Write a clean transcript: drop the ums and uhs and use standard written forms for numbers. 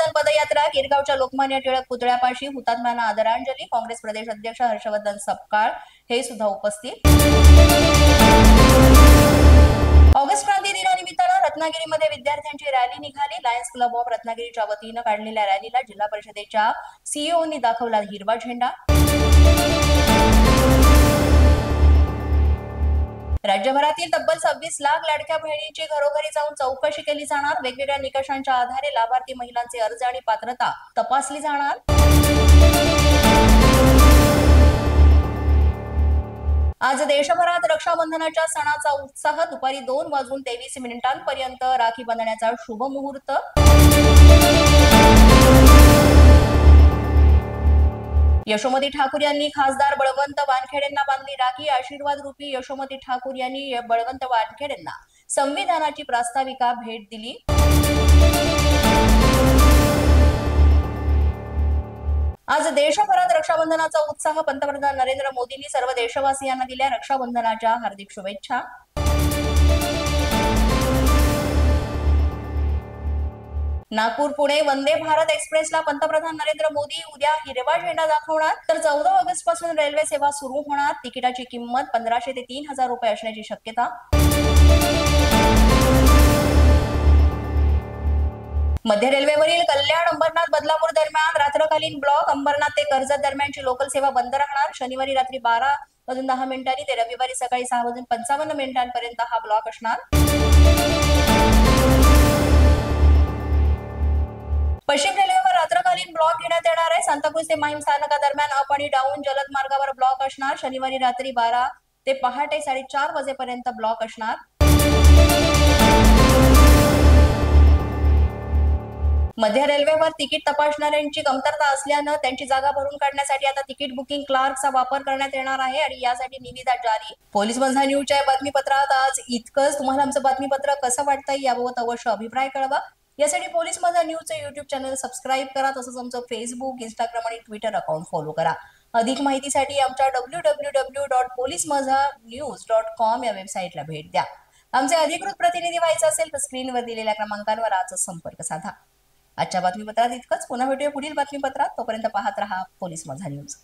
हर्षवर्धन पदयात्रा गिरगावच्या लोकमान्य टिळक पुतळ्यापाशी हुतात्म्यांना आदरांजली। काँग्रेस प्रदेश अध्यक्ष हर्षवर्धन सपकाळ हे सुद्धा उपस्थित। ऑगस्ट क्रांती दिनानिमित्तानं रत्नागिरीमध्ये विद्यार्थ्यांची रॅली निघाली। लायन्स क्लब ऑफ रत्नागिरीच्या वतीनं काढलेल्या रॅलीला जिल्हा परिषदेच्या सीईओनी दाखवला हिरवा झेंडा। राज्यभरातील तब्बल 26 लाख लाडक्या बहिणींची घरोघरी जाऊन चौकशी केली जाणार। वेगवेगळ्या निकषांच्या आधारे लाभार्थी महिलांचे अर्ज आणि पात्रता तपासली जाणार। आज देशभरात रक्षाबंधनाच्या सणाचा उत्साह। दुपारी 2:23 राखी बांधण्याचा शुभ मुहूर्त। यशोमती ठाकूर यांनी खासदार बळवंत वानखेडेंना बांधली राखी। आशीर्वाद रूपी यशोमती ठाकूर यांनी बळवंत वानखेडेंना संविधानाची प्रास्ताविका भेट दिली। आज देशभरात रक्षाबंधनाचा उत्साह। पंतप्रधान नरेंद्र मोदींनी सर्व देशवासियांना दिल्या रक्षाबंधनाच्या हार्दिक शुभेच्छा। नागपूर पुणे वंदे भारत एक्सप्रेसला पंतप्रधान नरेंद्र मोदी उद्या हिरवा झेंडा दाखवणार। तर 14 ऑगस्ट पासून रेल्वे सेवा सुरू होणार। तिकिटाची किंमत 1500 ते 3000 रुपये असण्याची शक्यता। मध्य रेल्वेवरील कल्याण अंबरनाथ बदलापूर दरम्यान रात्रकालीन ब्लॉक। अंबरनाथ ते कर्जत दरम्यानची लोकल सेवा बंद राहणार। शनिवारी रात्री 12:10 ते रविवारी सकाळी 6:55 हा ब्लॉक असणार। पश्चिम रेल्वेवर रात्रकालीन ब्लॉक घेण्यात येणार आहे। सांताक्रुझ ते माहीम स्थानकादरम्यान अप आणि डाऊन जलद मार्गावर ब्लॉक असणार। शनिवारी रात्री 12 ते पहाटे 4:30 वाजेपर्यंत ब्लॉक असणार। मध्य रेल्वेवर तिकीट तपासणाऱ्यांची कमतरता असल्यानं त्यांची जागा भरून काढण्यासाठी आता तिकीट बुकिंग क्लार्कचा वापर करण्यात येणार आहे आणि यासाठी निविदा जारी। पोलीस माझा न्यूजच्या बातमीपत्रात आज इतकंच। तुम्हाला आमचं बातमीपत्र कसं वाटतंय याबाबत अवश्य अभिप्राय कळवा। यासाठी पोलीस माझा न्यूजचे YouTube चॅनल सबस्क्राईब करा। तसंच आमचं फेसबुक, इंस्टाग्राम आणि ट्विटर अकाउंट फॉलो करा। अधिक माहितीसाठी आमच्या www.policemazhanews.com या वेबसाईटला भेट द्या। आमचे अधिकृत प्रतिनिधी व्हायचे असेल तर स्क्रीनवर दिलेल्या क्रमांकांवर आजच संपर्क साधा। आजच्या बातमीपत्रात इतकंच। पुन्हा भेटूया पुढील बातमीपत्रात। तोपर्यंत पाहत रहा पोलीस माझा न्यूज।